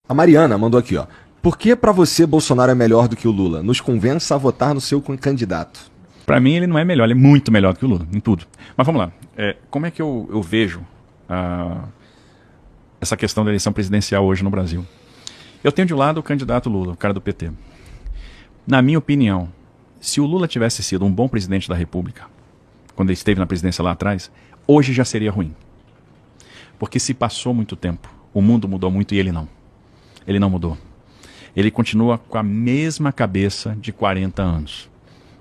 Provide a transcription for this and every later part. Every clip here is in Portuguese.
A Mariana mandou aqui, ó. Por que pra você Bolsonaro é melhor do que o Lula? Nos convença a votar no seu candidato. Para mim ele não é melhor, ele é muito melhor do que o Lula, em tudo. Mas vamos lá, como é que eu vejo essa questão da eleição presidencial hoje no Brasil? Eu tenho de um lado o candidato Lula, o cara do PT. Na minha opinião, se o Lula tivesse sido um bom presidente da República, quando ele esteve na presidência lá atrás, hoje já seria ruim. Porque se passou muito tempo, o mundo mudou muito e ele não. Ele não mudou. Ele continua com a mesma cabeça de 40 anos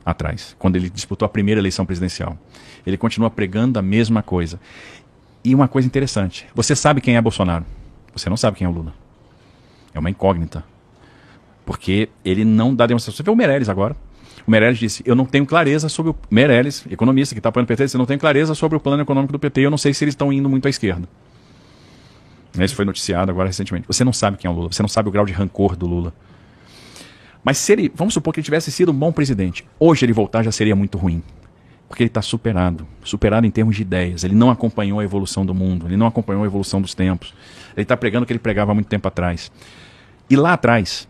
atrás, quando ele disputou a primeira eleição presidencial. Ele continua pregando a mesma coisa. E uma coisa interessante, você sabe quem é Bolsonaro, você não sabe quem é o Lula. É uma incógnita. Porque ele não dá demonstração. Você vê o Meirelles agora. O Meirelles disse, eu não tenho clareza sobre o... Meirelles, economista que está apoiando o PT, disse, eu não tenho clareza sobre o plano econômico do PT, eu não sei se eles estão indo muito à esquerda. Isso foi noticiado agora recentemente. Você não sabe quem é o Lula, você não sabe o grau de rancor do Lula. Mas se ele, vamos supor que ele tivesse sido um bom presidente, hoje ele voltar já seria muito ruim. Porque ele está superado em termos de ideias. Ele não acompanhou a evolução do mundo, ele não acompanhou a evolução dos tempos. Ele está pregando o que ele pregava há muito tempo atrás. E lá atrás,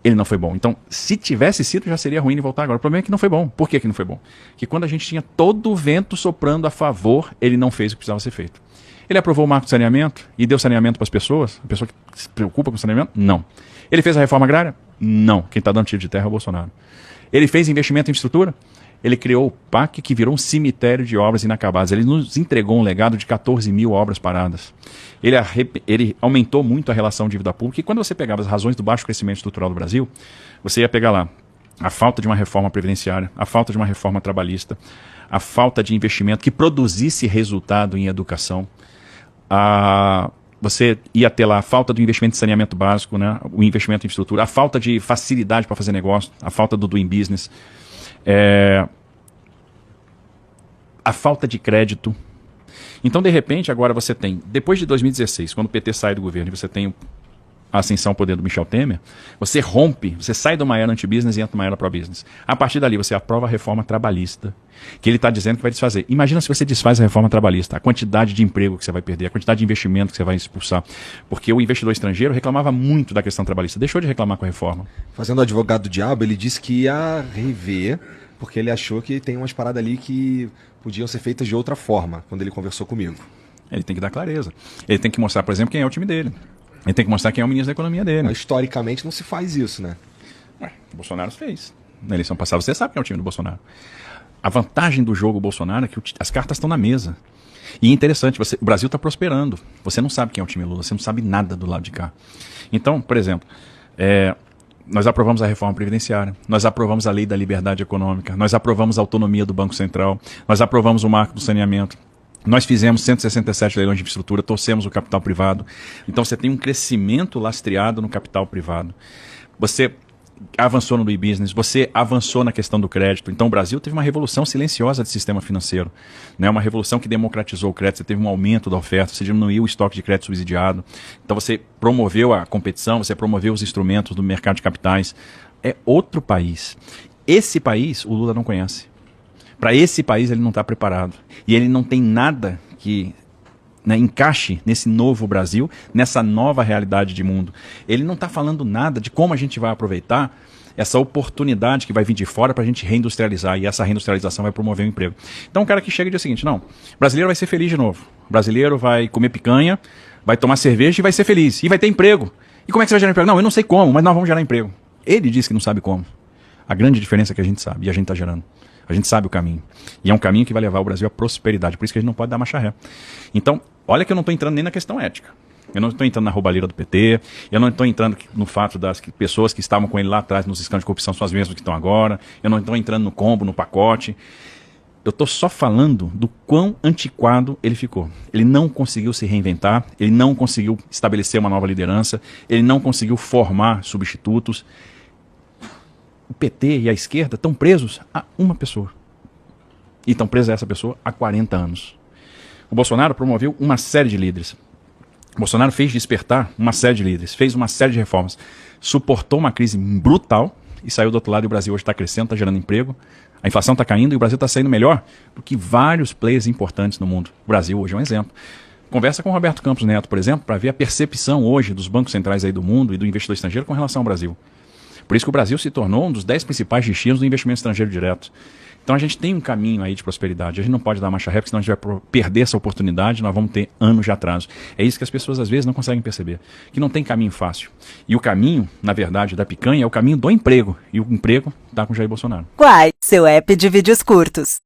ele não foi bom. Então, se tivesse sido, já seria ruim ele voltar agora. O problema é que não foi bom. Por que não foi bom? Que quando a gente tinha todo o vento soprando a favor, ele não fez o que precisava ser feito. Ele aprovou o marco de saneamento e deu saneamento para as pessoas? A pessoa que se preocupa com o saneamento? Não. Ele fez a reforma agrária? Não. Quem está dando tiro de terra é o Bolsonaro. Ele fez investimento em infraestrutura? Ele criou o PAC, que virou um cemitério de obras inacabadas. Ele nos entregou um legado de 14 mil obras paradas. Ele aumentou muito a relação dívida pública. E quando você pegava as razões do baixo crescimento estrutural do Brasil, você ia pegar lá a falta de uma reforma previdenciária, a falta de uma reforma trabalhista, a falta de investimento que produzisse resultado em educação. Você ia ter lá a falta do investimento em saneamento básico, né? O investimento em infraestrutura, a falta de facilidade para fazer negócio, a falta do doing business, a falta de crédito. Então, de repente, agora você tem, depois de 2016, quando o PT sai do governo e você tem a ascensão ao poder do Michel Temer, você rompe, você sai de uma era anti-business e entra numa era pró-business. A partir dali, você aprova a reforma trabalhista, que ele está dizendo que vai desfazer. Imagina se você desfaz a reforma trabalhista, a quantidade de emprego que você vai perder, a quantidade de investimento que você vai expulsar. Porque o investidor estrangeiro reclamava muito da questão trabalhista, deixou de reclamar com a reforma. Fazendo o advogado do diabo, ele disse que ia rever, porque ele achou que tem umas paradas ali que podiam ser feitas de outra forma, quando ele conversou comigo. Ele tem que dar clareza. Ele tem que mostrar, por exemplo, quem é o time dele. Ele tem que mostrar quem é o ministro da economia dele. Mas, historicamente não se faz isso, né? O Bolsonaro fez. Na eleição passada, você sabe quem é o time do Bolsonaro. A vantagem do jogo Bolsonaro é que as cartas estão na mesa. E é interessante, o Brasil está prosperando. Você não sabe quem é o time Lula, você não sabe nada do lado de cá. Então, por exemplo, nós aprovamos a reforma previdenciária, nós aprovamos a lei da liberdade econômica, nós aprovamos a autonomia do Banco Central, nós aprovamos o marco do saneamento. Nós fizemos 167 leilões de infraestrutura, torcemos o capital privado. Então você tem um crescimento lastreado no capital privado. Você avançou no e-business, você avançou na questão do crédito. Então o Brasil teve uma revolução silenciosa de sistema financeiro, né? Uma revolução que democratizou o crédito, você teve um aumento da oferta, você diminuiu o estoque de crédito subsidiado. Então você promoveu a competição, você promoveu os instrumentos do mercado de capitais. É outro país. Esse país o Lula não conhece. Para esse país ele não está preparado. E ele não tem nada que encaixe nesse novo Brasil, nessa nova realidade de mundo. Ele não está falando nada de como a gente vai aproveitar essa oportunidade que vai vir de fora para a gente reindustrializar. E essa reindustrialização vai promover o emprego. Então o cara que chega e diz o seguinte, não, o brasileiro vai ser feliz de novo. O brasileiro vai comer picanha, vai tomar cerveja e vai ser feliz. E vai ter emprego. E como é que você vai gerar emprego? Não, eu não sei como, mas nós vamos gerar emprego. Ele diz que não sabe como. A grande diferença é que a gente sabe e a gente está gerando. A gente sabe o caminho. E é um caminho que vai levar o Brasil à prosperidade. Por isso que a gente não pode dar marcha ré. Então, olha que eu não estou entrando nem na questão ética. Eu não estou entrando na roubalheira do PT. Eu não estou entrando no fato das pessoas que estavam com ele lá atrás nos escândalos de corrupção são as mesmas que estão agora. Eu não estou entrando no combo, no pacote. Eu estou só falando do quão antiquado ele ficou. Ele não conseguiu se reinventar. Ele não conseguiu estabelecer uma nova liderança. Ele não conseguiu formar substitutos. O PT e a esquerda estão presos a uma pessoa. E estão presos a essa pessoa há 40 anos. O Bolsonaro promoveu uma série de líderes. O Bolsonaro fez despertar uma série de líderes, fez uma série de reformas, suportou uma crise brutal e saiu do outro lado e o Brasil hoje está crescendo, está gerando emprego, a inflação está caindo e o Brasil está saindo melhor do que vários players importantes no mundo. O Brasil hoje é um exemplo. Conversa com o Roberto Campos Neto, por exemplo, para ver a percepção hoje dos bancos centrais aí do mundo e do investidor estrangeiro com relação ao Brasil. Por isso que o Brasil se tornou um dos 10 principais destinos do investimento estrangeiro direto. Então a gente tem um caminho aí de prosperidade. A gente não pode dar marcha ré, porque senão a gente vai perder essa oportunidade, nós vamos ter anos de atraso. É isso que as pessoas às vezes não conseguem perceber, que não tem caminho fácil. E o caminho, na verdade, da picanha é o caminho do emprego. E o emprego está com Jair Bolsonaro. Quai, seu app de vídeos curtos.